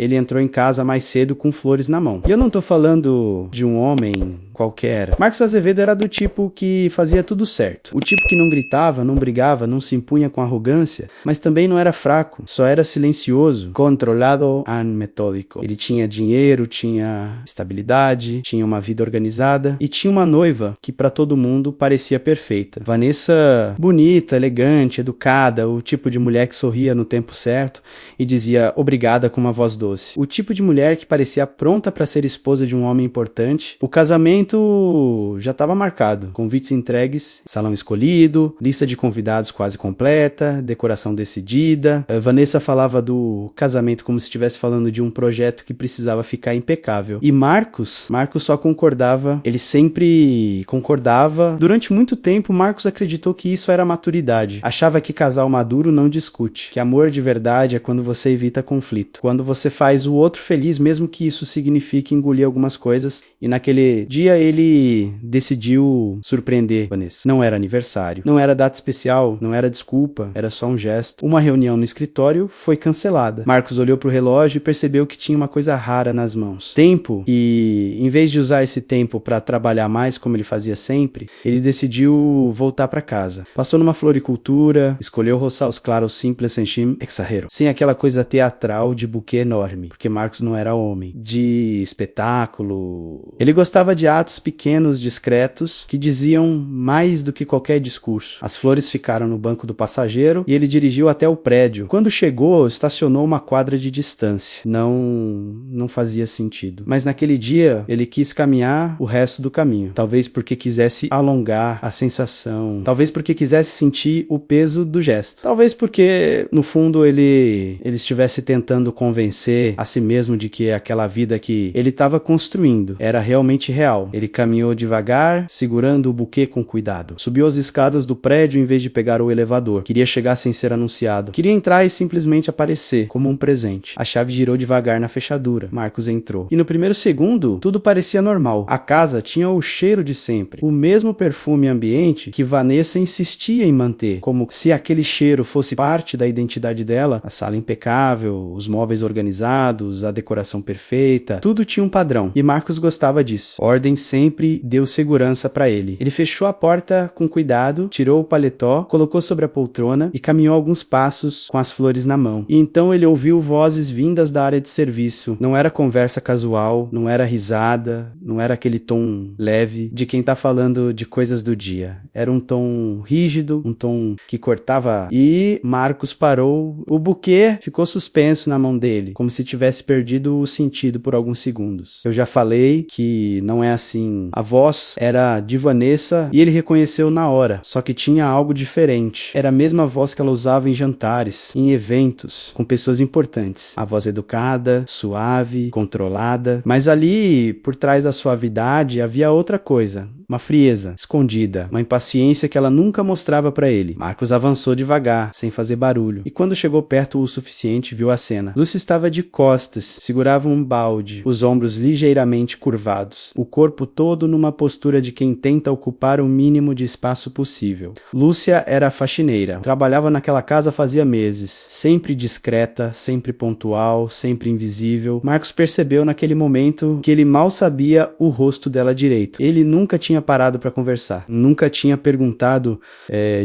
ele entrou em casa mais cedo com flores na mão. E eu não tô falando de um homem qualquer. Marcos Azevedo era do tipo que fazia tudo certo. O tipo que não gritava, não brigava, não se impunha com arrogância, mas também não era fraco, só era silencioso, controlado e metódico. Ele tinha dinheiro, tinha estabilidade, tinha uma vida organizada e tinha uma noiva que para todo mundo parecia perfeita. Vanessa, bonita, elegante, educada, o tipo de mulher que sorria no tempo certo e dizia obrigada com uma voz doce. O tipo de mulher que parecia pronta para ser esposa de um homem importante. O casamento já estava marcado, convites entregues, salão escolhido, lista de convidados quase completa, decoração decidida. Vanessa falava do casamento como se estivesse falando de um projeto que precisava ficar impecável. E Marcos só concordava, ele sempre concordava. Durante muito tempo, Marcos acreditou que isso era maturidade. Achava que casal maduro não discute, que amor de verdade é quando você evita conflito, quando você faz o outro feliz, mesmo que isso signifique engolir algumas coisas. E naquele dia ele decidiu surpreender Vanessa. Não era aniversário, não era data especial, não era desculpa, era só um gesto. Uma reunião no escritório foi cancelada. Marcos olhou pro relógio e percebeu que tinha uma coisa rara nas mãos. Tempo. E em vez de usar esse tempo para trabalhar mais como ele fazia sempre, ele decidiu voltar para casa. Passou numa floricultura, escolheu roçar os claros simples sem exagero, sem aquela coisa teatral de buquê enorme, porque Marcos não era homem, de espetáculo. Ele gostava de atos pequenos, discretos, que diziam mais do que qualquer discurso. As flores ficaram no banco do passageiro e ele dirigiu até o prédio. Quando chegou, estacionou uma quadra de distância. Não fazia sentido. Mas naquele dia, ele quis caminhar o resto do caminho. Talvez porque quisesse alongar a sensação. Talvez porque quisesse sentir o peso do gesto. Talvez porque, no fundo, ele estivesse tentando convencer a si mesmo de que aquela vida que ele estava construindo era realmente real. Ele caminhou devagar, segurando o buquê com cuidado. Subiu as escadas do prédio em vez de pegar o elevador. Queria chegar sem ser anunciado. Queria entrar e simplesmente aparecer, como um presente. A chave girou devagar na fechadura. Marcos entrou. E no primeiro segundo, tudo parecia normal. A casa tinha o cheiro de sempre. O mesmo perfume ambiente que Vanessa insistia em manter. Como se aquele cheiro fosse parte da identidade dela. A sala impecável, os móveis organizados, a decoração perfeita. Tudo tinha um padrão. E Marcos gostava disso. Ordem sempre deu segurança para ele. Ele fechou a porta com cuidado, tirou o paletó, colocou sobre a poltrona e caminhou alguns passos com as flores na mão. E então ele ouviu vozes vindas da área de serviço. Não era conversa casual, não era risada, não era aquele tom leve de quem tá falando de coisas do dia. Era um tom rígido, um tom que cortava. E Marcos parou. O buquê ficou suspenso na mão dele, como se tivesse perdido o sentido por alguns segundos. Eu já falei que não é assim. A voz era de Vanessa e ele reconheceu na hora, só que tinha algo diferente. Era a mesma voz que ela usava em jantares, em eventos, com pessoas importantes. A voz educada, suave, controlada, mas ali, por trás da suavidade, havia outra coisa. Uma frieza, escondida, uma impaciência que ela nunca mostrava para ele. Marcos avançou devagar, sem fazer barulho, e quando chegou perto o suficiente, viu a cena. Lúcia estava de costas, segurava um balde, os ombros ligeiramente curvados, o corpo todo numa postura de quem tenta ocupar o mínimo de espaço possível. Lúcia era faxineira, trabalhava naquela casa fazia meses, sempre discreta, sempre pontual, sempre invisível. Marcos percebeu naquele momento que ele mal sabia o rosto dela direito. Ele nunca tinha parado para conversar, nunca tinha perguntado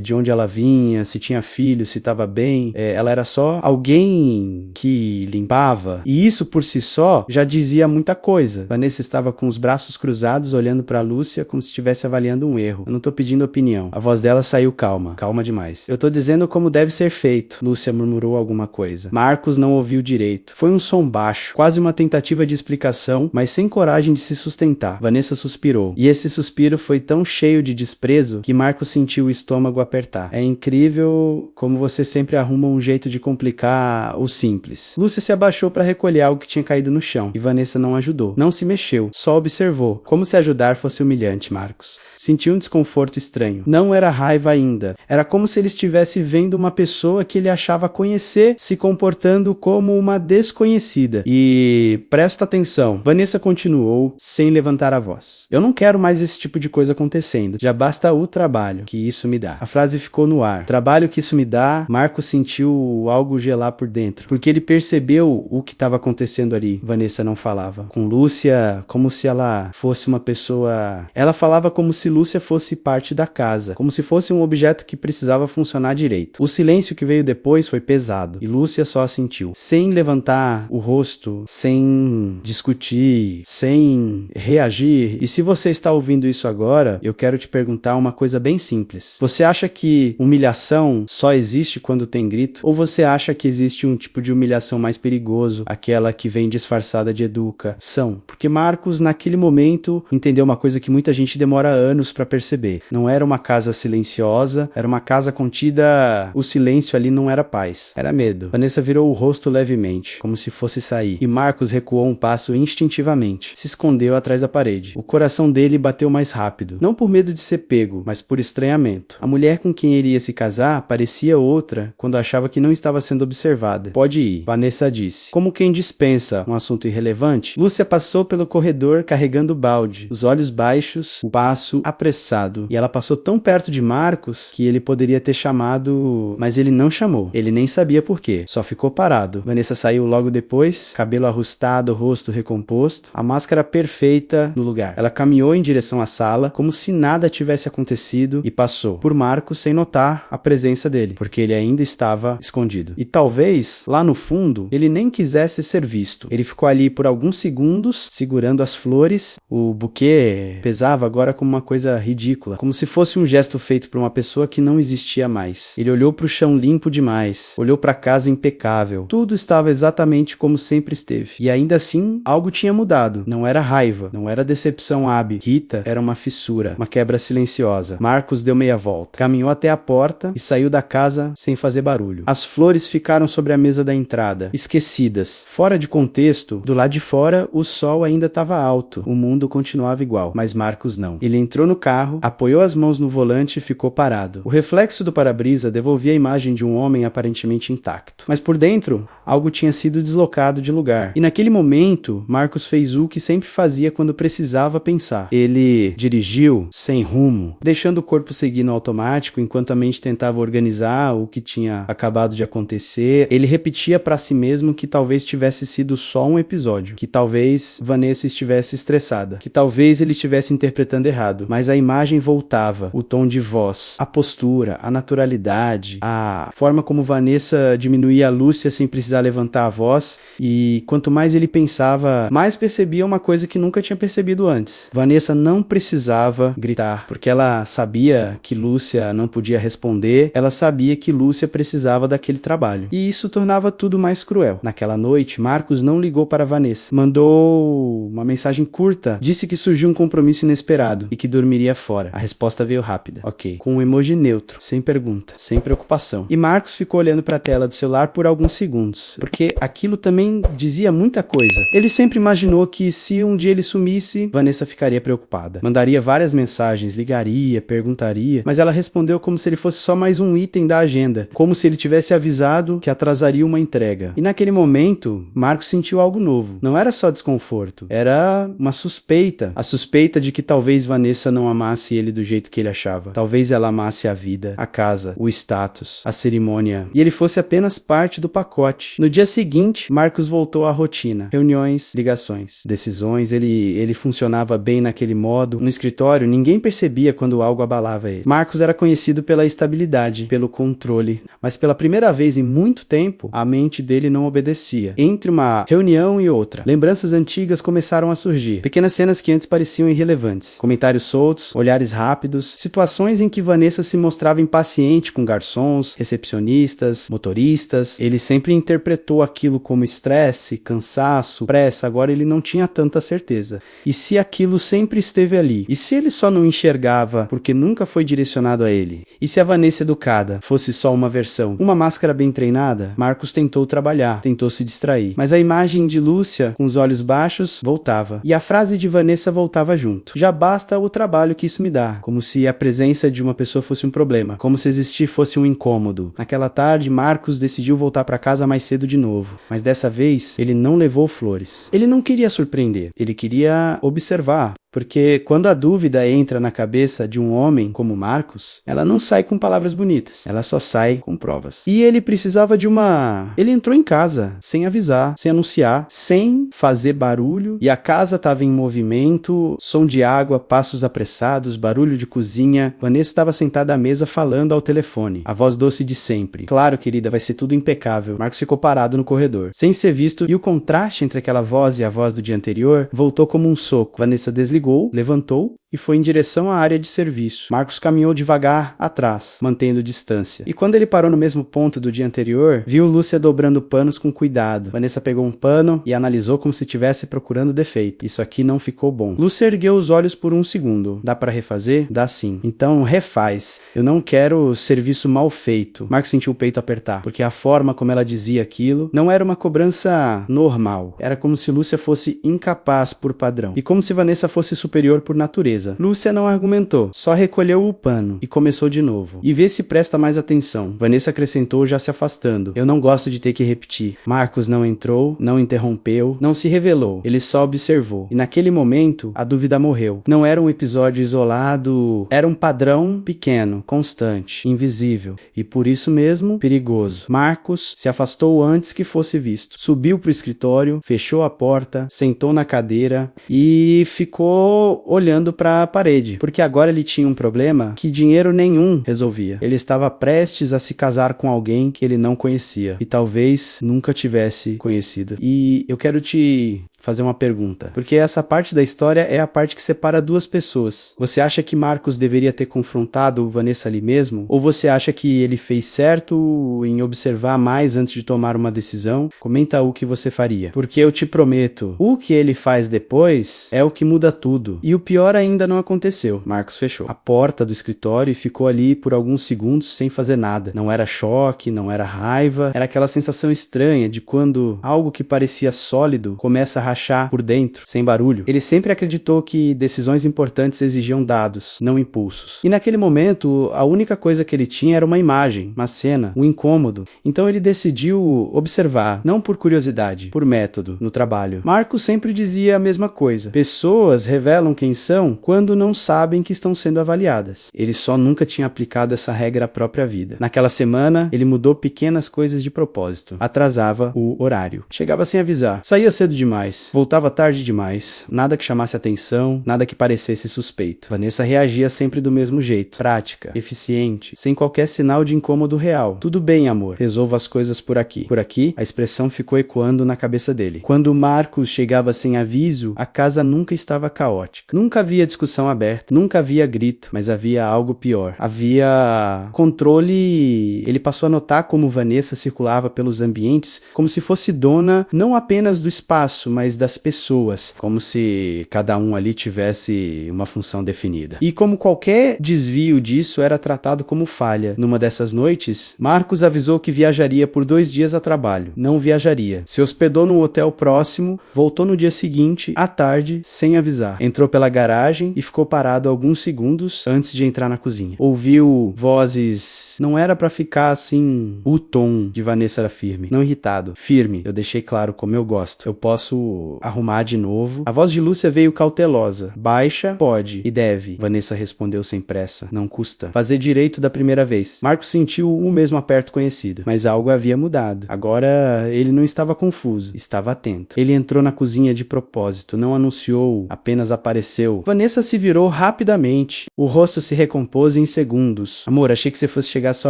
de onde ela vinha, se tinha filho, se estava bem. Ela era só alguém que limpava, e isso por si só já dizia muita coisa. Vanessa estava com os braços cruzados olhando para Lúcia como se estivesse avaliando um erro. Eu não tô pedindo opinião. A voz dela saiu calma demais. Eu tô dizendo como deve ser feito. Lúcia murmurou alguma coisa. Marcos não ouviu direito. Foi um som baixo, quase uma tentativa de explicação, mas sem coragem de se sustentar. Vanessa suspirou, e esse suspiro foi tão cheio de desprezo que Marcos sentiu o estômago apertar. É incrível como você sempre arruma um jeito de complicar o simples. Lúcia se abaixou para recolher algo que tinha caído no chão, e Vanessa não ajudou. Não se mexeu, só observou. Como se ajudar fosse humilhante, Marcos. Sentiu um desconforto estranho. Não era raiva ainda. Era como se ele estivesse vendo uma pessoa que ele achava conhecer se comportando como uma desconhecida. E presta atenção. Vanessa continuou sem levantar a voz. Eu não quero mais esse tipo tipo de coisa acontecendo. Já basta o trabalho que isso me dá. A frase ficou no ar. Trabalho que isso me dá. Marcos sentiu algo gelar por dentro, porque ele percebeu o que estava acontecendo ali. Vanessa não falava. Com Lúcia, como se ela fosse uma pessoa... Ela falava como se Lúcia fosse parte da casa, como se fosse um objeto que precisava funcionar direito. O silêncio que veio depois foi pesado, e Lúcia só assentiu, sem levantar o rosto, sem discutir, sem reagir. E se você está ouvindo isso agora, eu quero te perguntar uma coisa bem simples. Você acha que humilhação só existe quando tem grito? Ou você acha que existe um tipo de humilhação mais perigoso, aquela que vem disfarçada de educação? Porque Marcos, naquele momento, entendeu uma coisa que muita gente demora anos para perceber. Não era uma casa silenciosa, era uma casa contida. O silêncio ali não era paz, era medo. Vanessa virou o rosto levemente, como se fosse sair, e Marcos recuou um passo instintivamente. Se escondeu atrás da parede. O coração dele bateu mais rápido, não por medo de ser pego, mas por estranhamento. A mulher com quem ele ia se casar parecia outra quando achava que não estava sendo observada. Pode ir, Vanessa disse, como quem dispensa um assunto irrelevante. Lúcia passou pelo corredor carregando o balde, os olhos baixos, o passo apressado, e ela passou tão perto de Marcos que ele poderia ter chamado, mas ele não chamou. Ele nem sabia por quê, só ficou parado. Vanessa saiu logo depois, cabelo ajustado, rosto recomposto, a máscara perfeita no lugar. Ela caminhou em direção à sala, como se nada tivesse acontecido, e passou por Marcos sem notar a presença dele, porque ele ainda estava escondido. E talvez, lá no fundo, ele nem quisesse ser visto. Ele ficou ali por alguns segundos, segurando as flores. O buquê pesava agora como uma coisa ridícula, como se fosse um gesto feito por uma pessoa que não existia mais. Ele olhou para o chão limpo demais, olhou para a casa impecável. Tudo estava exatamente como sempre esteve. E ainda assim, algo tinha mudado. Não era raiva, não era decepção hábil. Rita era uma fissura, uma quebra silenciosa. Marcos deu meia volta, caminhou até a porta e saiu da casa sem fazer barulho. As flores ficaram sobre a mesa da entrada, esquecidas. Fora de contexto, do lado de fora, o sol ainda estava alto. O mundo continuava igual, mas Marcos não. Ele entrou no carro, apoiou as mãos no volante e ficou parado. O reflexo do para-brisa devolvia a imagem de um homem aparentemente intacto. Mas por dentro, algo tinha sido deslocado de lugar. E naquele momento, Marcos fez o que sempre fazia quando precisava pensar. Ele dirigiu sem rumo, deixando o corpo seguir no automático enquanto a mente tentava organizar o que tinha acabado de acontecer. Ele repetia para si mesmo que talvez tivesse sido só um episódio, que talvez Vanessa estivesse estressada, que talvez ele estivesse interpretando errado, mas a imagem voltava, o tom de voz, a postura, a naturalidade, a forma como Vanessa diminuía a Lúcia sem precisar levantar a voz, e quanto mais ele pensava, mais percebia uma coisa que nunca tinha percebido antes. Vanessa não precisava gritar, porque ela sabia que Lúcia não podia responder, ela sabia que Lúcia precisava daquele trabalho, e isso tornava tudo mais cruel. Naquela noite, Marcos não ligou para Vanessa, mandou uma mensagem curta, disse que surgiu um compromisso inesperado e que dormiria fora. A resposta veio rápida, ok, com um emoji neutro, sem pergunta, sem preocupação. E Marcos ficou olhando para a tela do celular por alguns segundos, porque aquilo também dizia muita coisa. Ele sempre imaginou que se um dia ele sumisse, Vanessa ficaria preocupada. Mandaria várias mensagens, ligaria, perguntaria, mas ela respondeu como se ele fosse só mais um item da agenda, como se ele tivesse avisado que atrasaria uma entrega. E naquele momento, Marcos sentiu algo novo. Não era só desconforto, era uma suspeita. A suspeita de que talvez Vanessa não amasse ele do jeito que ele achava. Talvez ela amasse a vida, a casa, o status, a cerimônia, e ele fosse apenas parte do pacote. No dia seguinte, Marcos voltou à rotina. Reuniões, ligações, decisões, ele funcionava bem naquele modo. No escritório, ninguém percebia quando algo abalava ele. Marcos era conhecido pela estabilidade, pelo controle, mas pela primeira vez em muito tempo, a mente dele não obedecia. Entre uma reunião e outra, lembranças antigas começaram a surgir. Pequenas cenas que antes pareciam irrelevantes. Comentários soltos, olhares rápidos, situações em que Vanessa se mostrava impaciente com garçons, recepcionistas, motoristas. Ele sempre interpretou aquilo como estresse, cansaço, pressa. Agora ele não tinha tanta certeza. E se aquilo sempre esteve ali? E se ele só não enxergava porque nunca foi direcionado a ele? E se a Vanessa educada fosse só uma versão, uma máscara bem treinada? Marcos tentou trabalhar, tentou se distrair, mas a imagem de Lúcia com os olhos baixos voltava, e a frase de Vanessa voltava junto. Já basta o trabalho que isso me dá, como se a presença de uma pessoa fosse um problema, como se existir fosse um incômodo. Naquela tarde, Marcos decidiu voltar para casa mais cedo de novo, mas dessa vez ele não levou flores. Ele não queria surpreender, ele queria observar. Porque quando a dúvida entra na cabeça de um homem como Marcos, ela não sai com palavras bonitas, ela só sai com provas. E ele precisava de uma... Ele entrou em casa, sem avisar, sem anunciar, sem fazer barulho, e a casa estava em movimento, som de água, passos apressados, barulho de cozinha. Vanessa estava sentada à mesa falando ao telefone, a voz doce de sempre. Claro, querida, vai ser tudo impecável. Marcos ficou parado no corredor, sem ser visto, e o contraste entre aquela voz e a voz do dia anterior voltou como um soco. Vanessa desligou, levantou e foi em direção à área de serviço. Marcos caminhou devagar atrás, mantendo distância. E quando ele parou no mesmo ponto do dia anterior, viu Lúcia dobrando panos com cuidado. Vanessa pegou um pano e analisou como se estivesse procurando defeito. Isso aqui não ficou bom. Lúcia ergueu os olhos por um segundo. Dá pra refazer? Dá sim. Então refaz. Eu não quero serviço mal feito. Marcos sentiu o peito apertar, porque a forma como ela dizia aquilo não era uma cobrança normal. Era como se Lúcia fosse incapaz por padrão, e como se Vanessa fosse superior por natureza. Lúcia não argumentou, só recolheu o pano e começou de novo. E vê se presta mais atenção. Vanessa acrescentou, já se afastando. Eu não gosto de ter que repetir. Marcos não entrou, não interrompeu, não se revelou. Ele só observou. E naquele momento, a dúvida morreu. Não era um episódio isolado, era um padrão pequeno, constante, invisível. E por isso mesmo, perigoso. Marcos se afastou antes que fosse visto. Subiu pro escritório, fechou a porta, sentou na cadeira e ficou olhando para a parede, porque agora ele tinha um problema que dinheiro nenhum resolvia. Ele estava prestes a se casar com alguém que ele não conhecia e talvez nunca tivesse conhecido. E eu quero te fazer uma pergunta, porque essa parte da história é a parte que separa duas pessoas. Você acha que Marcos deveria ter confrontado Vanessa ali mesmo? Ou você acha que ele fez certo em observar mais antes de tomar uma decisão? Comenta o que você faria. Porque eu te prometo, o que ele faz depois é o que muda tudo. E o pior ainda não aconteceu. Marcos fechou a porta do escritório e ficou ali por alguns segundos sem fazer nada. Não era choque, não era raiva, era aquela sensação estranha de quando algo que parecia sólido começa a rachar por dentro, sem barulho. Ele sempre acreditou que decisões importantes exigiam dados, não impulsos. E naquele momento, a única coisa que ele tinha era uma imagem, uma cena, um incômodo. Então ele decidiu observar, não por curiosidade, por método, no trabalho. Marcos sempre dizia a mesma coisa. Pessoas revelam quem são quando não sabem que estão sendo avaliadas. Ele só nunca tinha aplicado essa regra à própria vida. Naquela semana, ele mudou pequenas coisas de propósito. Atrasava o horário. Chegava sem avisar. Saía cedo demais. Voltava tarde demais. Nada que chamasse atenção, nada que parecesse suspeito. Vanessa reagia sempre do mesmo jeito. Prática, eficiente, sem qualquer sinal de incômodo real. Tudo bem, amor. Resolva as coisas por aqui. Por aqui, a expressão ficou ecoando na cabeça dele. Quando Marcos chegava sem aviso, a casa nunca estava caótica. Nunca havia discussão aberta, nunca havia grito, mas havia algo pior. Havia controle. Ele passou a notar como Vanessa circulava pelos ambientes como se fosse dona não apenas do espaço, mas das pessoas, como se cada um ali tivesse uma função definida. E como qualquer desvio disso era tratado como falha. Numa dessas noites, Marcos avisou que viajaria por 2 dias a trabalho. Não viajaria. Se hospedou num hotel próximo, voltou no dia seguinte, à tarde, sem avisar. Entrou pela garagem e ficou parado alguns segundos antes de entrar na cozinha. Ouviu vozes... Não era pra ficar assim... O tom de Vanessa era firme, não irritado. Firme. Eu deixei claro como eu gosto. Eu posso arrumar de novo. A voz de Lúcia veio cautelosa. Baixa, pode e deve. Vanessa respondeu sem pressa. Não custa. Fazer direito da primeira vez. Marcos sentiu o mesmo aperto conhecido, mas algo havia mudado. Agora ele não estava confuso, estava atento. Ele entrou na cozinha de propósito, não anunciou, apenas apareceu. Vanessa se virou rapidamente. O rosto se recompôs em segundos. Amor, achei que você fosse chegar só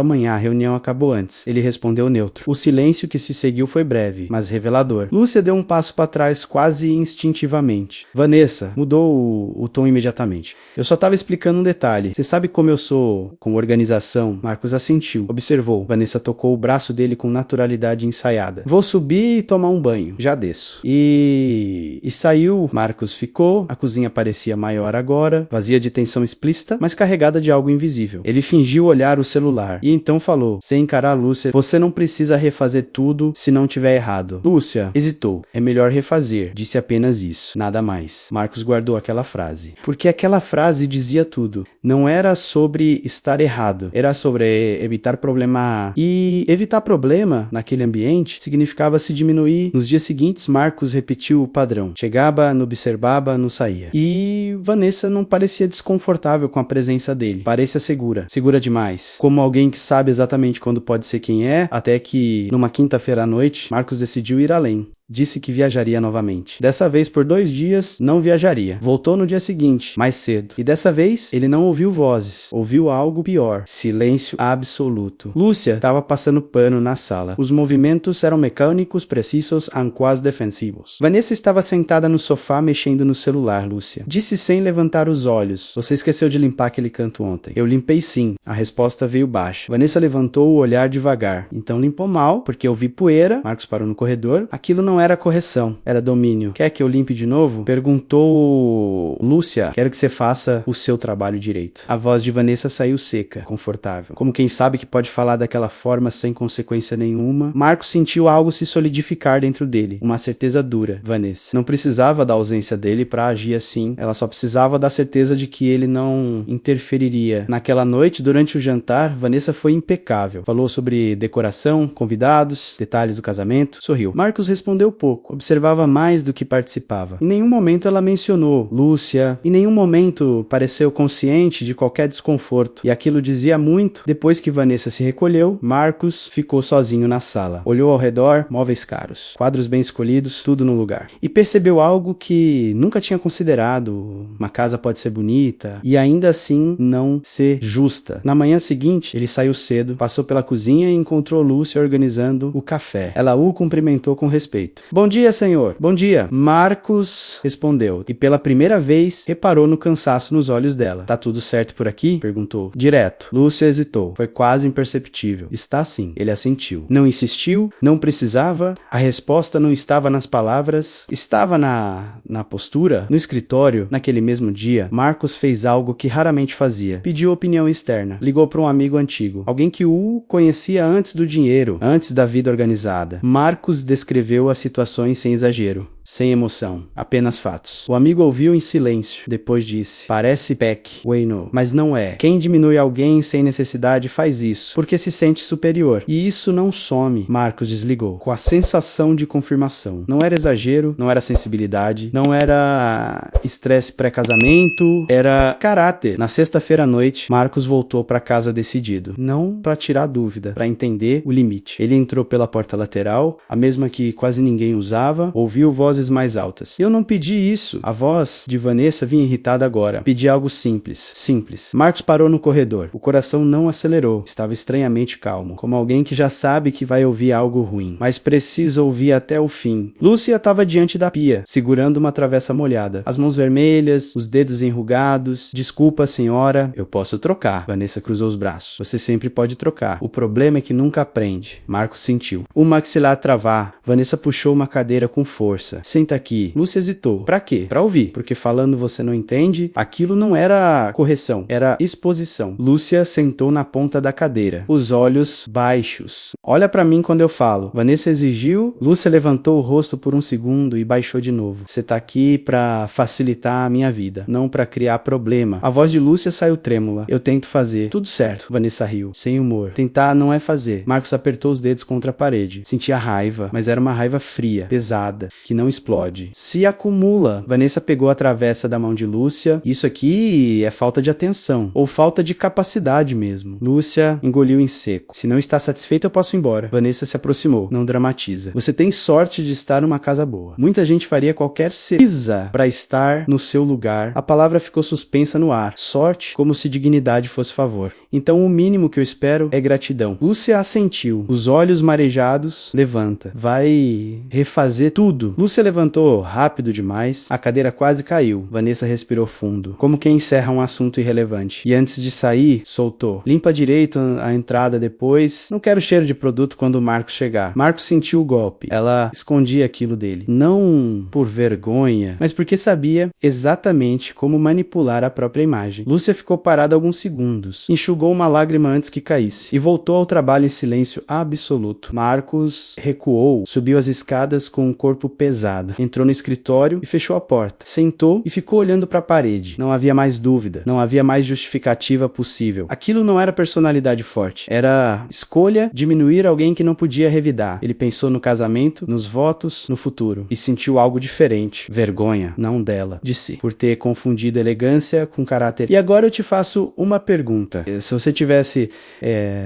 amanhã, a reunião acabou antes. Ele respondeu neutro. O silêncio que se seguiu foi breve, mas revelador. Lúcia deu um passo para trás quase instintivamente. Vanessa, mudou o tom imediatamente. Eu só estava explicando um detalhe. Você sabe como eu sou com organização? Marcos assentiu. Observou. Vanessa tocou o braço dele com naturalidade ensaiada. Vou subir e tomar um banho. Já desço. E saiu. Marcos ficou. A cozinha parecia maior agora, vazia de tensão explícita, mas carregada de algo invisível. Ele fingiu olhar o celular e então falou, sem encarar Lúcia, você não precisa refazer tudo se não tiver errado. Lúcia hesitou. É melhor refazer. Disse apenas isso. Nada mais. Marcos guardou aquela frase. Porque aquela frase dizia tudo. Não era sobre estar errado. Era sobre evitar problema. E evitar problema naquele ambiente significava se diminuir. Nos dias seguintes, Marcos repetiu o padrão. Chegava, não observava, não saía. E Vanessa não parecia desconfortável com a presença dele. Parecia segura. Segura demais. Como alguém que sabe exatamente quando pode ser quem é, até que, numa quinta-feira à noite, Marcos decidiu ir além. Disse que viajaria novamente. Dessa vez, por 2 dias, não viajaria. Voltou no dia seguinte, mais cedo. E dessa vez, ele não ouviu vozes. Ouviu algo pior. Silêncio absoluto. Lúcia estava passando pano na sala. Os movimentos eram mecânicos, precisos e quase defensivos. Vanessa estava sentada no sofá, mexendo no celular, Lúcia. Disse sem levantar os olhos. Você esqueceu de limpar aquele canto ontem. Eu limpei sim. A resposta veio baixa. Vanessa levantou o olhar devagar. Então limpou mal, porque eu vi poeira. Marcos parou no corredor. Aquilo não era correção, era domínio. Quer que eu limpe de novo? Perguntou Lúcia. Quero que você faça o seu trabalho direito. A voz de Vanessa saiu seca, confortável. Como quem sabe que pode falar daquela forma sem consequência nenhuma. Marcos sentiu algo se solidificar dentro dele. Uma certeza dura. Vanessa não precisava da ausência dele para agir assim. Ela só precisava da certeza de que ele não interferiria. Naquela noite, durante o jantar, Vanessa foi impecável. Falou sobre decoração, convidados, detalhes do casamento. Sorriu. Marcos respondeu pouco. Observava mais do que participava. Em nenhum momento ela mencionou Lúcia. Em nenhum momento pareceu consciente de qualquer desconforto. E aquilo dizia muito. Depois que Vanessa se recolheu, Marcos ficou sozinho na sala. Olhou ao redor, móveis caros, quadros bem escolhidos, tudo no lugar. E percebeu algo que nunca tinha considerado. Uma casa pode ser bonita e ainda assim não ser justa. Na manhã seguinte, ele saiu cedo, passou pela cozinha e encontrou Lúcia organizando o café. Ela o cumprimentou com respeito. Bom dia, senhor. Bom dia. Marcos respondeu e pela primeira vez reparou no cansaço nos olhos dela. Tá tudo certo por aqui? Perguntou. Direto. Lúcia hesitou. Foi quase imperceptível. Está sim. Ele assentiu. Não insistiu, não precisava, a resposta não estava nas palavras, estava na postura. No escritório, naquele mesmo dia, Marcos fez algo que raramente fazia. Pediu opinião externa. Ligou para um amigo antigo. Alguém que o conhecia antes do dinheiro, antes da vida organizada. Marcos descreveu as situações sem exagero. Sem emoção, apenas fatos. O amigo ouviu em silêncio, depois disse, parece PEC, Wayno, mas não é. Quem diminui alguém sem necessidade faz isso, porque se sente superior. E isso não some. Marcos desligou, com a sensação de confirmação. Não era exagero, não era sensibilidade, não era estresse pré-casamento, era caráter. Na sexta-feira à noite, Marcos voltou para casa decidido. Não para tirar dúvida, para entender o limite. Ele entrou pela porta lateral, a mesma que quase ninguém usava, ouviu vozes mais altas. Eu não pedi isso. A voz de Vanessa vinha irritada agora. Pedi algo simples. Simples. Marcos parou no corredor. O coração não acelerou. Estava estranhamente calmo. Como alguém que já sabe que vai ouvir algo ruim. Mas precisa ouvir até o fim. Lúcia estava diante da pia, segurando uma travessa molhada. As mãos vermelhas, os dedos enrugados. Desculpa, senhora. Eu posso trocar. Vanessa cruzou os braços. Você sempre pode trocar. O problema é que nunca aprende. Marcos sentiu. O maxilar travar. Vanessa puxou uma cadeira com força. Senta aqui. Lúcia hesitou. Pra quê? Pra ouvir. Porque falando você não entende, aquilo não era correção, era exposição. Lúcia sentou na ponta da cadeira, os olhos baixos. Olha pra mim quando eu falo. Vanessa exigiu. Lúcia levantou o rosto por um segundo e baixou de novo. Você tá aqui pra facilitar a minha vida, não pra criar problema. A voz de Lúcia saiu trêmula. Eu tento fazer. Tudo certo. Vanessa riu, sem humor. Tentar não é fazer. Marcos apertou os dedos contra a parede. Sentia raiva, mas era uma raiva fria, pesada, que não explode. Se acumula. Vanessa pegou a travessa da mão de Lúcia. Isso aqui é falta de atenção. Ou falta de capacidade mesmo. Lúcia engoliu em seco. Se não está satisfeita, eu posso ir embora. Vanessa se aproximou. Não dramatiza. Você tem sorte de estar numa casa boa. Muita gente faria qualquer coisa para estar no seu lugar. A palavra ficou suspensa no ar. Sorte, como se dignidade fosse favor. Então o mínimo que eu espero é gratidão. Lúcia assentiu. Os olhos marejados. Levanta. Vai refazer tudo. Lúcia levantou rápido demais. A cadeira quase caiu. Vanessa respirou fundo, como quem encerra um assunto irrelevante. E antes de sair, soltou. Limpa direito a entrada depois. Não quero cheiro de produto quando o Marcos chegar. Marcos sentiu o golpe. Ela escondia aquilo dele. Não por vergonha, mas porque sabia exatamente como manipular a própria imagem. Lúcia ficou parada alguns segundos. Enxugou enxugou uma lágrima antes que caísse e voltou ao trabalho em silêncio absoluto. Marcos recuou, subiu as escadas com um corpo pesado, entrou no escritório e fechou a porta. Sentou e ficou olhando para a parede. Não havia mais dúvida, não havia mais justificativa possível. Aquilo não era personalidade forte, era escolha diminuir alguém que não podia revidar. Ele pensou no casamento, nos votos, no futuro e sentiu algo diferente. Vergonha, não dela, de si, por ter confundido elegância com caráter. E agora eu te faço uma pergunta. Se você tivesse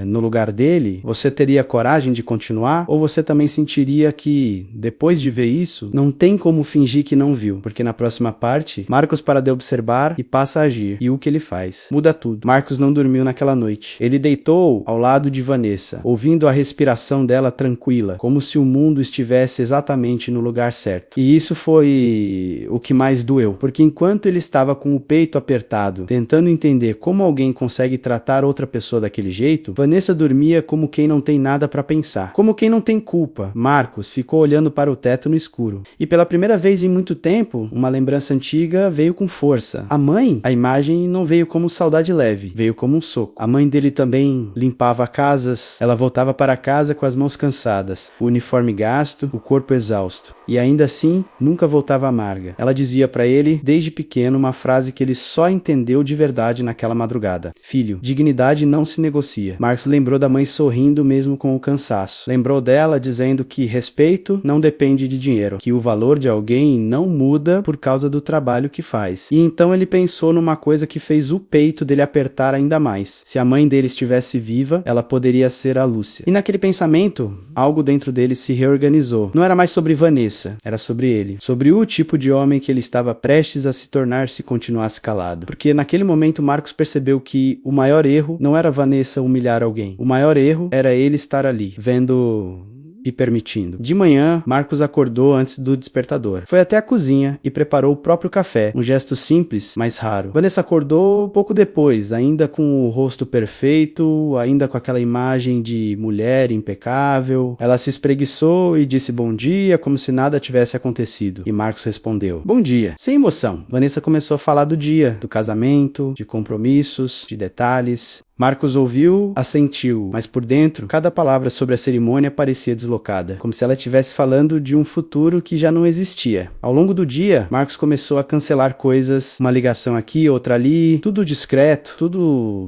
no lugar dele, você teria coragem de continuar? Ou você também sentiria que, depois de ver isso, não tem como fingir que não viu? Porque na próxima parte, Marcos para de observar e passa a agir. E o que ele faz? Muda tudo. Marcos não dormiu naquela noite. Ele deitou ao lado de Vanessa, ouvindo a respiração dela tranquila, como se o mundo estivesse exatamente no lugar certo. E isso foi o que mais doeu, porque enquanto ele estava com o peito apertado, tentando entender como alguém consegue tratar outra pessoa daquele jeito, Vanessa dormia como quem não tem nada para pensar, como quem não tem culpa. Marcos ficou olhando para o teto no escuro. E pela primeira vez em muito tempo, uma lembrança antiga veio com força. A mãe, a imagem não veio como saudade leve, veio como um soco. A mãe dele também limpava casas, ela voltava para casa com as mãos cansadas, o uniforme gasto, o corpo exausto. E ainda assim, nunca voltava amarga. Ela dizia para ele, desde pequeno, uma frase que ele só entendeu de verdade naquela madrugada. Filho, dignidade não se negocia. Marcos lembrou da mãe sorrindo mesmo com o cansaço. Lembrou dela dizendo que respeito não depende de dinheiro, que o valor de alguém não muda por causa do trabalho que faz. E então ele pensou numa coisa que fez o peito dele apertar ainda mais. Se a mãe dele estivesse viva, ela poderia ser a Lúcia. E naquele pensamento, algo dentro dele se reorganizou. Não era mais sobre Vanessa, era sobre ele. Sobre o tipo de homem que ele estava prestes a se tornar se continuasse calado. Porque naquele momento Marcos percebeu que o maior erro não era Vanessa humilhar alguém. O maior erro era ele estar ali, vendo e permitindo. De manhã, Marcos acordou antes do despertador. Foi até a cozinha e preparou o próprio café, um gesto simples, mas raro. Vanessa acordou pouco depois, ainda com o rosto perfeito, ainda com aquela imagem de mulher impecável. Ela se espreguiçou e disse bom dia, como se nada tivesse acontecido. E Marcos respondeu, bom dia, sem emoção. Vanessa começou a falar do dia, do casamento, de compromissos, de detalhes. Marcos ouviu, assentiu, mas por dentro, cada palavra sobre a cerimônia parecia deslocada, como se ela estivesse falando de um futuro que já não existia. Ao longo do dia, Marcos começou a cancelar coisas, uma ligação aqui, outra ali, tudo discreto, tudo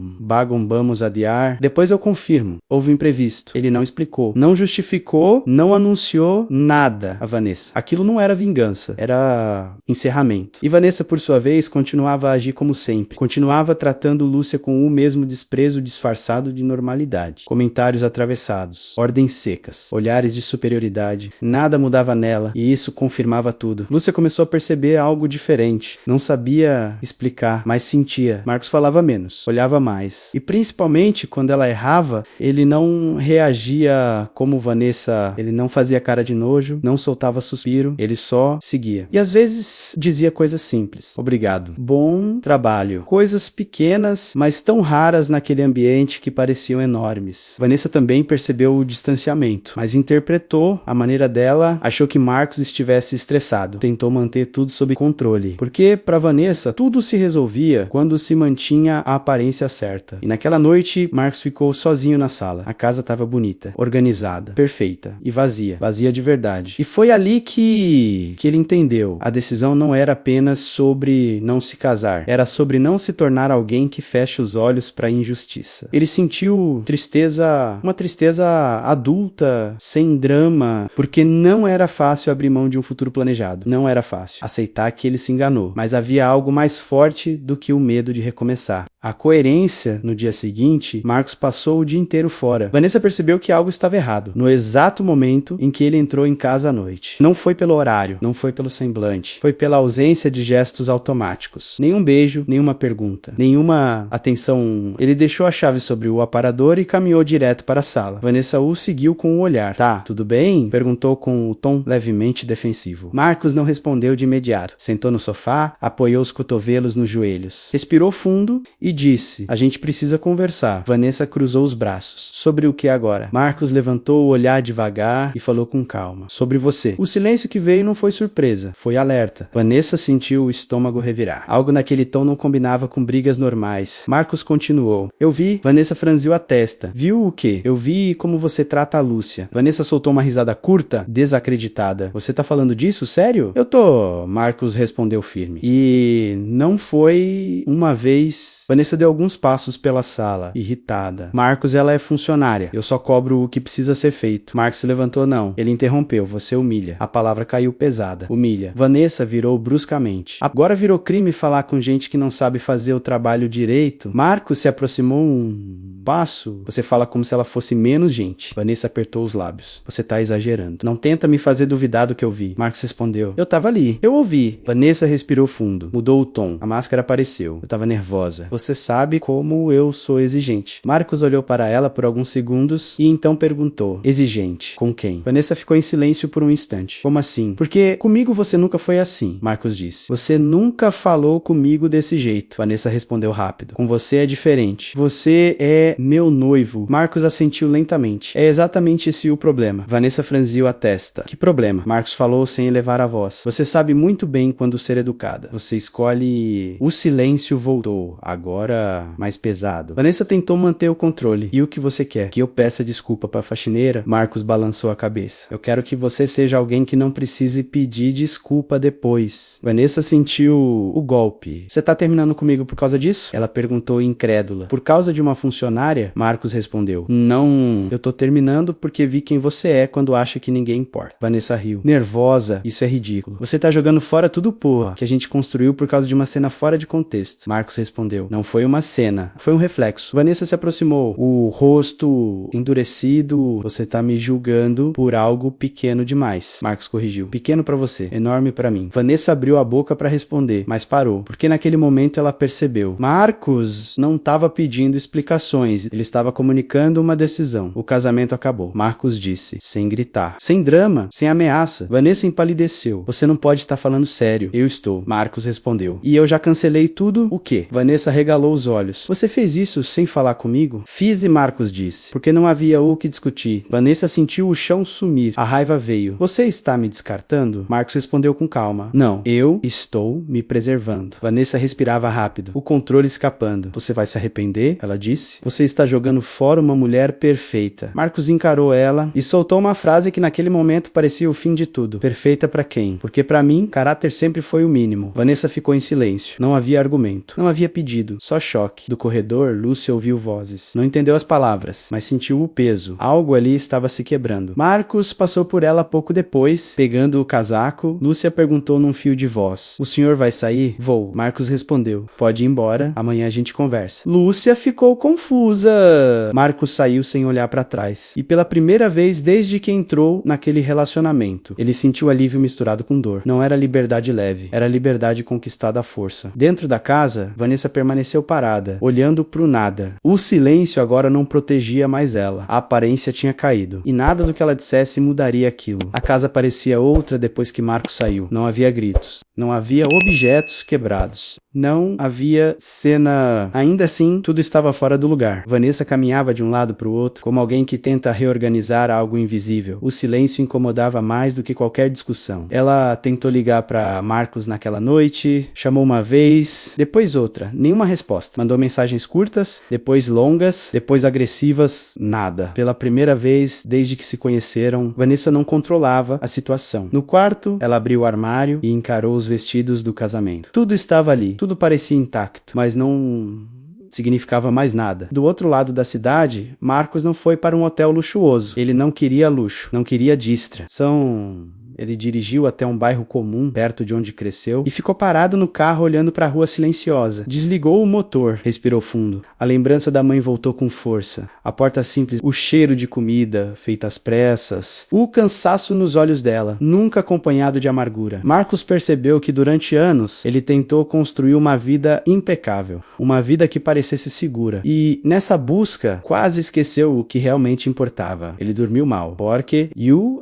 vamos adiar. Depois eu confirmo, houve um imprevisto. Ele não explicou, não justificou, não anunciou nada a Vanessa. Aquilo não era vingança, era encerramento. E Vanessa, por sua vez, continuava a agir como sempre, continuava tratando Lúcia com o mesmo desprezo disfarçado de normalidade. Comentários atravessados, ordens secas, olhares de superioridade. Nada mudava nela e isso confirmava tudo. Lúcia começou a perceber algo diferente. Não sabia explicar, mas sentia. Marcos falava menos, olhava mais. E principalmente quando ela errava, ele não reagia como Vanessa. Ele não fazia cara de nojo, não soltava suspiro, ele só seguia. E às vezes dizia coisas simples. Obrigado. Bom trabalho. Coisas pequenas, mas tão raras naquele ambiente que pareciam enormes. Vanessa também percebeu o distanciamento, mas interpretou a maneira dela, achou que Marcos estivesse estressado. Tentou manter tudo sob controle. Porque, para Vanessa, tudo se resolvia quando se mantinha a aparência certa. E naquela noite, Marcos ficou sozinho na sala. A casa estava bonita, organizada, perfeita e vazia. Vazia de verdade. E foi ali que ele entendeu. A decisão não era apenas sobre não se casar. Era sobre não se tornar alguém que fecha os olhos para a injustiça. Ele sentiu tristeza, uma tristeza adulta, sem drama, porque não era fácil abrir mão de um futuro planejado. Não era fácil aceitar que ele se enganou, mas havia algo mais forte do que o medo de recomeçar. A coerência, no dia seguinte, Marcos passou o dia inteiro fora. Vanessa percebeu que algo estava errado, no exato momento em que ele entrou em casa à noite. Não foi pelo horário, não foi pelo semblante, foi pela ausência de gestos automáticos. Nenhum beijo, nenhuma pergunta, nenhuma atenção. Ele deixou a chave sobre o aparador e caminhou direto para a sala. Vanessa o seguiu com o olhar. Tá, tudo bem? Perguntou com o tom levemente defensivo. Marcos não respondeu de imediato. Sentou no sofá, apoiou os cotovelos nos joelhos. Respirou fundo e disse: a gente precisa conversar. Vanessa cruzou os braços. Sobre o que agora? Marcos levantou o olhar devagar e falou com calma. Sobre você. O silêncio que veio não foi surpresa, foi alerta. Vanessa sentiu o estômago revirar. Algo naquele tom não combinava com brigas normais. Marcos continuou. Eu vi. Vanessa franziu a testa. Viu o quê? Eu vi como você trata a Lúcia. Vanessa soltou uma risada curta, desacreditada. Você tá falando disso? Sério? Eu tô. Marcos respondeu firme. E não foi uma vez. Vanessa deu alguns passos pela sala, irritada. Marcos, ela é funcionária. Eu só cobro o que precisa ser feito. Marcos se levantou, não. Ele interrompeu. Você humilha. A palavra caiu pesada. Humilha. Vanessa virou bruscamente. Agora virou crime falar com gente que não sabe fazer o trabalho direito? Marcos se aproximou um passo. Você fala como se ela fosse menos gente. Vanessa apertou os lábios. Você tá exagerando. Não tenta me fazer duvidar do que eu vi. Marcos respondeu. Eu tava ali. Eu ouvi. Vanessa respirou fundo. Mudou o tom. A máscara apareceu. Eu tava nervosa. Você sabe como eu sou exigente. Marcos olhou para ela por alguns segundos e então perguntou. Exigente. Com quem? Vanessa ficou em silêncio por um instante. Como assim? Porque comigo você nunca foi assim, Marcos disse. Você nunca falou comigo desse jeito. Vanessa respondeu rápido. Com você é diferente. Você é meu noivo. Marcos assentiu lentamente. É exatamente esse o problema. Vanessa franziu a testa. Que problema? Marcos falou sem elevar a voz. Você sabe muito bem quando ser educada. Você escolhe... O silêncio voltou. Agora mais pesado. Vanessa tentou manter o controle. E o que você quer? Que eu peça desculpa pra faxineira? Marcos balançou a cabeça. Eu quero que você seja alguém que não precise pedir desculpa depois. Vanessa sentiu o golpe. Você tá terminando comigo por causa disso? Ela perguntou incrédula. Por causa de uma funcionária? Marcos respondeu. Não, eu tô terminando porque vi quem você é quando acha que ninguém importa. Vanessa riu. Nervosa, isso é ridículo. Você tá jogando fora tudo porra que a gente construiu por causa de uma cena fora de contexto. Marcos respondeu. Não foi uma cena, foi um reflexo. Vanessa se aproximou. O rosto endurecido. Você tá me julgando por algo pequeno demais. Marcos corrigiu. Pequeno pra você, enorme pra mim. Vanessa abriu a boca pra responder, mas parou, porque naquele momento ela percebeu. Marcos não tava pedindo explicações, ele estava comunicando uma decisão. O casamento acabou. Marcos disse, sem gritar, sem drama, sem ameaça. Vanessa empalideceu. Você não pode estar falando sério. Eu estou. Marcos respondeu. E eu já cancelei tudo? O quê? Vanessa regalou os olhos. Você fez isso sem falar comigo? Fiz, e Marcos disse, porque não havia o que discutir. Vanessa sentiu o chão sumir. A raiva veio. Você está me descartando? Marcos respondeu com calma. Não, eu estou me preservando. Vanessa respirava rápido, o controle escapando. Você vai se arrepender? Ela disse. Você está jogando fora uma mulher perfeita. Marcos encarou ela e soltou uma frase que naquele momento parecia o fim de tudo. Perfeita pra quem? Porque pra mim, caráter sempre foi o mínimo. Vanessa ficou em silêncio. Não havia argumento. Não havia pedido. Só choque. Do corredor, Lúcia ouviu vozes. Não entendeu as palavras, mas sentiu o peso. Algo ali estava se quebrando. Marcos passou por ela pouco depois, pegando o casaco. Lúcia perguntou num fio de voz. O senhor vai sair? Vou. Marcos respondeu. Pode ir embora. Amanhã a gente conversa. Lúcia ficou confusa. Marcos saiu sem olhar pra trás. E pela primeira vez desde que entrou naquele relacionamento, ele sentiu alívio misturado com dor. Não era liberdade leve, era liberdade conquistada à força. Dentro da casa, Vanessa permaneceu parada, olhando pro nada. O silêncio agora não protegia mais ela. A aparência tinha caído. E nada do que ela dissesse mudaria aquilo. A casa parecia outra depois que Marcos saiu. Não havia gritos. Não havia objetos quebrados. Não havia cena. Ainda assim, tudo estava fora do lugar. Vanessa caminhava de um lado para o outro, como alguém que tenta reorganizar algo invisível. O silêncio incomodava mais do que qualquer discussão. Ela tentou ligar para Marcos naquela noite, chamou uma vez, depois outra. Nenhuma resposta. Mandou mensagens curtas, depois longas, depois agressivas, nada. Pela primeira vez desde que se conheceram, Vanessa não controlava a situação. No quarto, ela abriu o armário e encarou os vestidos do casamento. Tudo estava ali, tudo parecia intacto, mas não significava mais nada. Do outro lado da cidade, Marcos não foi para um hotel luxuoso. Ele não queria luxo, não queria distra. Ele dirigiu até um bairro comum, perto de onde cresceu, e ficou parado no carro olhando para a rua silenciosa. Desligou o motor, respirou fundo. A lembrança da mãe voltou com força. A porta simples, o cheiro de comida, feita às pressas, o cansaço nos olhos dela, nunca acompanhado de amargura. Marcos percebeu que durante anos ele tentou construir uma vida impecável, uma vida que parecesse segura, e nessa busca quase esqueceu o que realmente importava. Ele dormiu mal, porque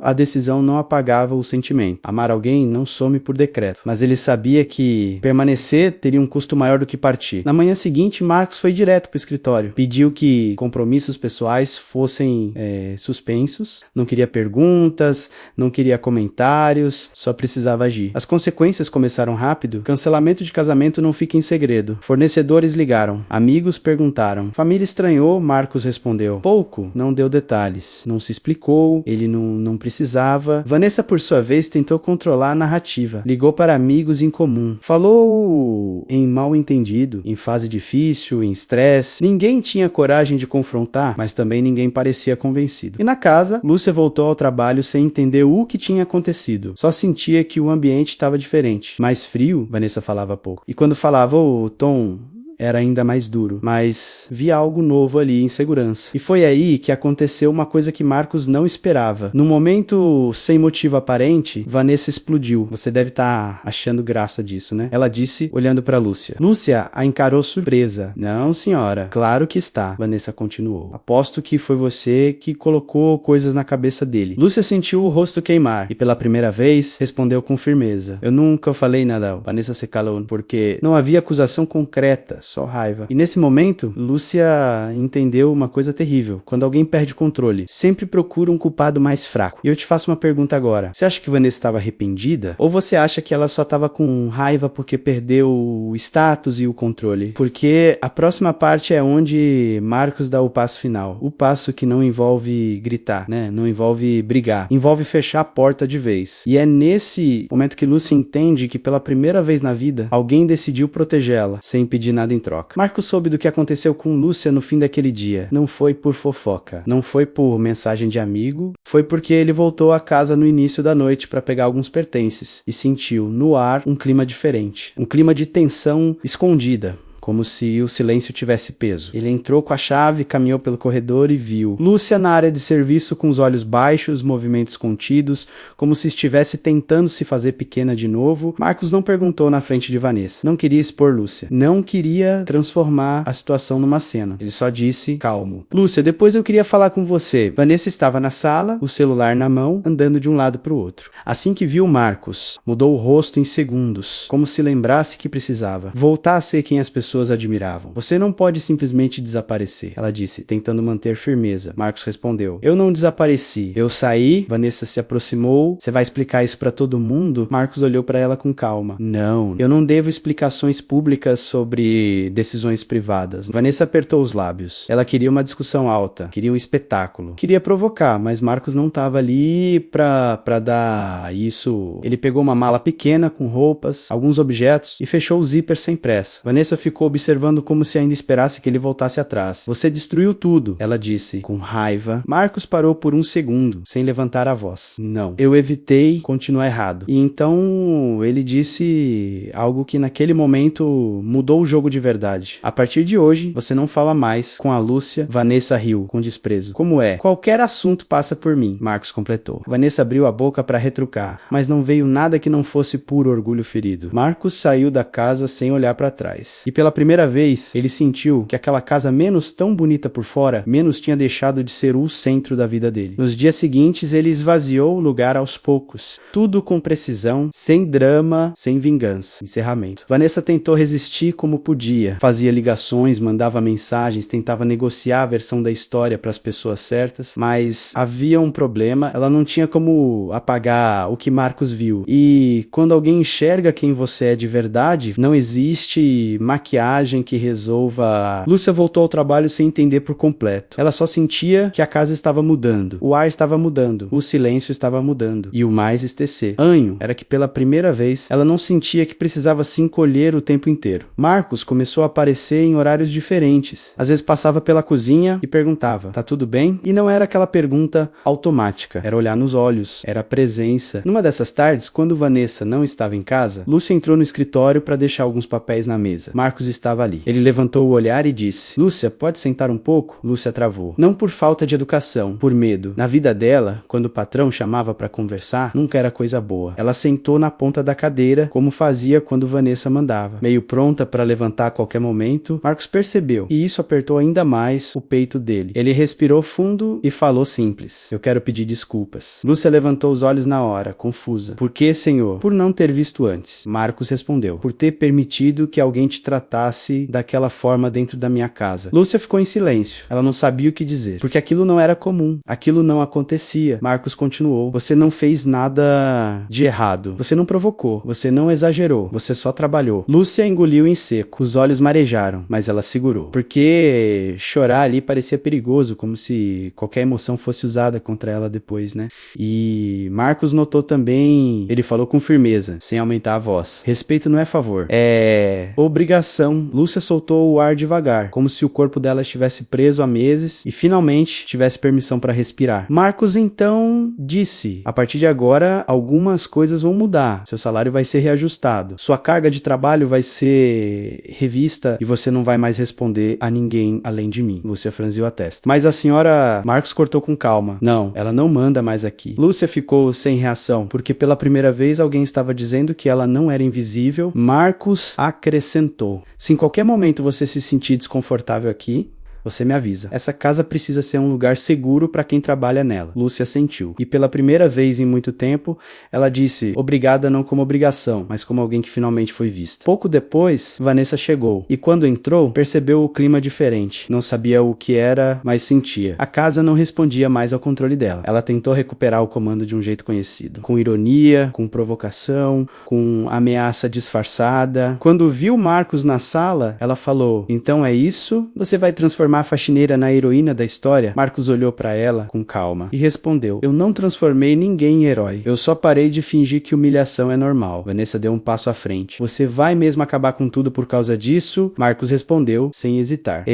a decisão não apagava o o sentimento. Amar alguém não some por decreto, mas ele sabia que permanecer teria um custo maior do que partir. Na manhã seguinte, Marcos foi direto para o escritório. Pediu que compromissos pessoais fossem suspensos, não queria perguntas, não queria comentários, só precisava agir. As consequências começaram rápido. Cancelamento de casamento não fica em segredo. Fornecedores ligaram, amigos perguntaram. Família estranhou, Marcos respondeu. Pouco, não deu detalhes. Não se explicou, ele não precisava. Vanessa, por sua vez, tentou controlar a narrativa. Ligou para amigos em comum. Falou em mal entendido, em fase difícil, em estresse. Ninguém tinha coragem de confrontar, mas também ninguém parecia convencido. E na casa, Lúcia voltou ao trabalho sem entender o que tinha acontecido. Só sentia que o ambiente estava diferente. Mais frio, Vanessa falava pouco. E quando falava, o tom era ainda mais duro, mas via algo novo ali, insegurança. E foi aí que aconteceu uma coisa que Marcos não esperava. Num momento sem motivo aparente, Vanessa explodiu. Você deve estar achando graça disso, né? Ela disse, olhando para Lúcia. Lúcia a encarou surpresa. Não, senhora. Claro que está, Vanessa continuou. Aposto que foi você que colocou coisas na cabeça dele. Lúcia sentiu o rosto queimar e pela primeira vez respondeu com firmeza. Eu nunca falei nada. Vanessa se calou porque não havia acusação concreta, só raiva. E nesse momento, Lúcia entendeu uma coisa terrível. Quando alguém perde o controle, sempre procura um culpado mais fraco. E eu te faço uma pergunta agora. Você acha que Vanessa estava arrependida? Ou você acha que ela só estava com raiva porque perdeu o status e o controle? Porque a próxima parte é onde Marcos dá o passo final. O passo que não envolve gritar, né? Não envolve brigar. Envolve fechar a porta de vez. E é nesse momento que Lúcia entende que pela primeira vez na vida, alguém decidiu protegê-la, sem pedir nada em troca. Marcos soube do que aconteceu com Lúcia no fim daquele dia. Não foi por fofoca, não foi por mensagem de amigo, foi porque ele voltou a casa no início da noite para pegar alguns pertences e sentiu no ar um clima diferente, um clima de tensão escondida. Como se o silêncio tivesse peso. Ele entrou com a chave, caminhou pelo corredor e viu Lúcia na área de serviço com os olhos baixos, movimentos contidos, como se estivesse tentando se fazer pequena de novo. Marcos não perguntou na frente de Vanessa. Não queria expor Lúcia. Não queria transformar a situação numa cena. Ele só disse, calmo. Lúcia, depois eu queria falar com você. Vanessa estava na sala, o celular na mão, andando de um lado para o outro. Assim que viu Marcos, mudou o rosto em segundos, como se lembrasse que precisava voltar a ser quem as pessoas admiravam. Você não pode simplesmente desaparecer, ela disse, tentando manter firmeza. Marcos respondeu, eu não desapareci, eu saí. Vanessa se aproximou. Você vai explicar isso pra todo mundo? Marcos olhou pra ela com calma. Não, eu não devo explicações públicas sobre decisões privadas. Vanessa apertou os lábios. Ela queria uma discussão alta, queria um espetáculo, queria provocar, mas Marcos não tava ali pra dar isso. Ele pegou uma mala pequena com roupas, alguns objetos e fechou o zíper sem pressa. Vanessa ficou observando como se ainda esperasse que ele voltasse atrás. Você destruiu tudo, ela disse, com raiva. Marcos parou por um segundo, sem levantar a voz. Não, eu evitei continuar errado. E então ele disse algo que naquele momento mudou o jogo de verdade. A partir de hoje, você não fala mais com a Lúcia. Vanessa riu, com desprezo. Como é? Qualquer assunto passa por mim, Marcos completou. Vanessa abriu a boca para retrucar, mas não veio nada que não fosse puro orgulho ferido. Marcos saiu da casa sem olhar para trás. E pela primeira vez, ele sentiu que aquela casa menos tão bonita por fora, menos tinha deixado de ser o centro da vida dele. Nos dias seguintes, ele esvaziou o lugar aos poucos. Tudo com precisão, sem drama, sem vingança. Encerramento. Vanessa tentou resistir como podia. Fazia ligações, mandava mensagens, tentava negociar a versão da história para as pessoas certas, mas havia um problema. Ela não tinha como apagar o que Marcos viu. E quando alguém enxerga quem você é de verdade, não existe maquiagem que resolva. Lúcia voltou ao trabalho sem entender por completo. Ela só sentia que a casa estava mudando, o ar estava mudando, o silêncio estava mudando, e o mais estecer. Anho era que pela primeira vez ela não sentia que precisava se encolher o tempo inteiro. Marcos começou a aparecer em horários diferentes. Às vezes passava pela cozinha e perguntava, tá tudo bem? E não era aquela pergunta automática, era olhar nos olhos, era a presença. Numa dessas tardes, quando Vanessa não estava em casa, Lúcia entrou no escritório para deixar alguns papéis na mesa. Marcos estava ali. Ele levantou o olhar e disse: Lúcia, pode sentar um pouco? Lúcia travou. Não por falta de educação, por medo. Na vida dela, quando o patrão chamava para conversar, nunca era coisa boa. Ela sentou na ponta da cadeira, como fazia quando Vanessa mandava. Meio pronta para levantar a qualquer momento, Marcos percebeu, e isso apertou ainda mais o peito dele. Ele respirou fundo e falou simples: eu quero pedir desculpas. Lúcia levantou os olhos na hora, confusa. Por que, senhor? Por não ter visto antes. Marcos respondeu: por ter permitido que alguém te tratasse daquela forma dentro da minha casa. Lúcia ficou em silêncio. Ela não sabia o que dizer, porque aquilo não era comum. Aquilo não acontecia. Marcos continuou: você não fez nada de errado. Você não provocou. Você não exagerou. Você só trabalhou. Lúcia engoliu em seco. Os olhos marejaram, mas ela segurou. Porque chorar ali parecia perigoso, como se qualquer emoção fosse usada contra ela depois, né? E Marcos notou também, ele falou com firmeza, sem aumentar a voz: respeito não é favor, é obrigação. Lúcia soltou o ar devagar, como se o corpo dela estivesse preso há meses e finalmente tivesse permissão para respirar. Marcos então disse: a partir de agora, algumas coisas vão mudar. Seu salário vai ser reajustado. Sua carga de trabalho vai ser revista e você não vai mais responder a ninguém além de mim. Lúcia franziu a testa. Mas a senhora... Marcos cortou com calma: não, ela não manda mais aqui. Lúcia ficou sem reação, porque pela primeira vez alguém estava dizendo que ela não era invisível. Marcos acrescentou: se em qualquer momento você se sentir desconfortável aqui, você me avisa. Essa casa precisa ser um lugar seguro para quem trabalha nela. Lúcia assentiu. E pela primeira vez em muito tempo, ela disse obrigada não como obrigação, mas como alguém que finalmente foi vista. Pouco depois, Vanessa chegou. E quando entrou, percebeu o clima diferente. Não sabia o que era, mas sentia. A casa não respondia mais ao controle dela. Ela tentou recuperar o comando de um jeito conhecido. Com ironia, com provocação, com ameaça disfarçada. Quando viu Marcos na sala, ela falou: então é isso? Você vai transformar a faxineira na heroína da história? Marcos olhou pra ela com calma e respondeu: eu não transformei ninguém em herói. Eu só parei de fingir que humilhação é normal. Vanessa deu um passo à frente. Você vai mesmo acabar com tudo por causa disso? Marcos respondeu sem hesitar: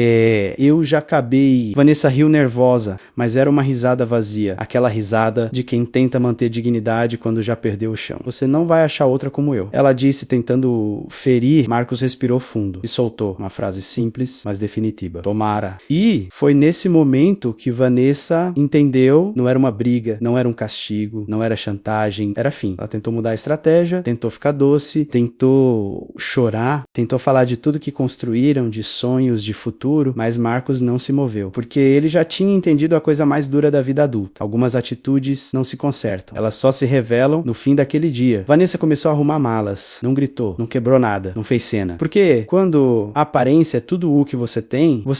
eu já acabei. Vanessa riu nervosa, mas era uma risada vazia. Aquela risada de quem tenta manter dignidade quando já perdeu o chão. Você não vai achar outra como eu. Ela disse, tentando ferir. Marcos respirou fundo e soltou uma frase simples, mas definitiva: tomara. E foi nesse momento que Vanessa entendeu, não era uma briga, não era um castigo, não era chantagem, era fim. Ela tentou mudar a estratégia, tentou ficar doce, tentou chorar, tentou falar de tudo que construíram, de sonhos, de futuro, mas Marcos não se moveu, porque ele já tinha entendido a coisa mais dura da vida adulta. Algumas atitudes não se consertam, elas só se revelam no fim daquele dia. Vanessa começou a arrumar malas, não gritou, não quebrou nada, não fez cena. Porque quando a aparência é tudo o que você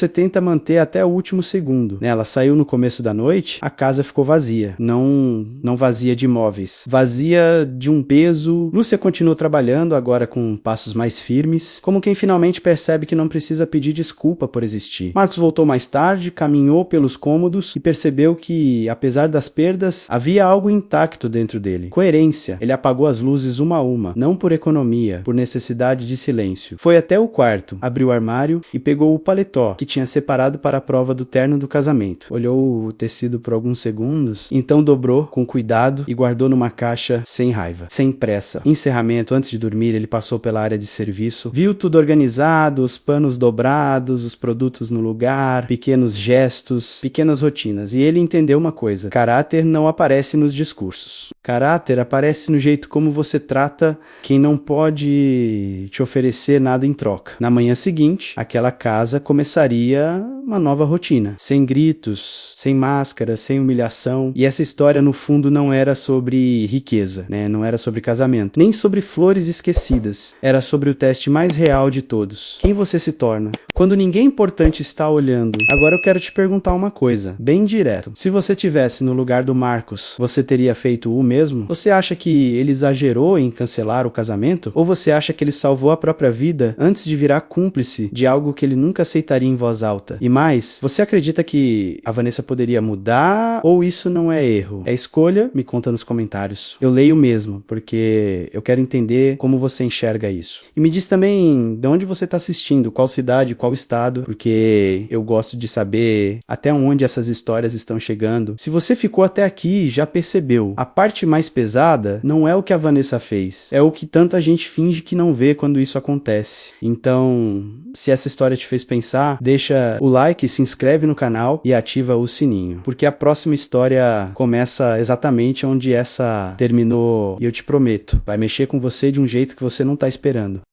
tenta manter até o último segundo, né? Ela saiu no começo da noite, a casa ficou vazia, não vazia de móveis, vazia de um peso. Lúcia continuou trabalhando, agora com passos mais firmes, como quem finalmente percebe que não precisa pedir desculpa por existir. Marcos voltou mais tarde, caminhou pelos cômodos e percebeu que, apesar das perdas, havia algo intacto dentro dele. Coerência. Ele apagou as luzes uma a uma, não por economia, por necessidade de silêncio. Foi até o quarto, abriu o armário e pegou o paletó que tinha separado para a prova do terno do casamento. Olhou o tecido por alguns segundos, então dobrou com cuidado e guardou numa caixa sem raiva, sem pressa. Encerramento, antes de dormir, ele passou pela área de serviço, viu tudo organizado, os panos dobrados, os produtos no lugar, pequenos gestos, pequenas rotinas, e ele entendeu uma coisa: caráter não aparece nos discursos. Caráter aparece no jeito como você trata quem não pode te oferecer nada em troca. Na manhã seguinte, aquela casa começaria uma nova rotina, sem gritos, sem máscara, sem humilhação. E essa história, no fundo, não era sobre riqueza, né? Não era sobre casamento, nem sobre flores esquecidas. Era sobre o teste mais real de todos: quem você se torna quando ninguém importante está olhando. Agora eu quero te perguntar uma coisa, bem direto: se você tivesse no lugar do Marcos, você teria feito o mesmo? Você acha que ele exagerou em cancelar o casamento? Ou você acha que ele salvou a própria vida antes de virar cúmplice de algo que ele nunca aceitaria em voz alta? E mais, você acredita que a Vanessa poderia mudar, ou isso não é erro? É escolha? Me conta nos comentários. Eu leio mesmo, porque eu quero entender como você enxerga isso. E me diz também de onde você está assistindo, qual cidade, qual estado, porque eu gosto de saber até onde essas histórias estão chegando. Se você ficou até aqui, já percebeu, a parte parte mais pesada não é o que a Vanessa fez, é o que tanta gente finge que não vê quando isso acontece. Então, se essa história te fez pensar, deixa o like, se inscreve no canal e ativa o sininho, porque a próxima história começa exatamente onde essa terminou e eu te prometo, vai mexer com você de um jeito que você não tá esperando.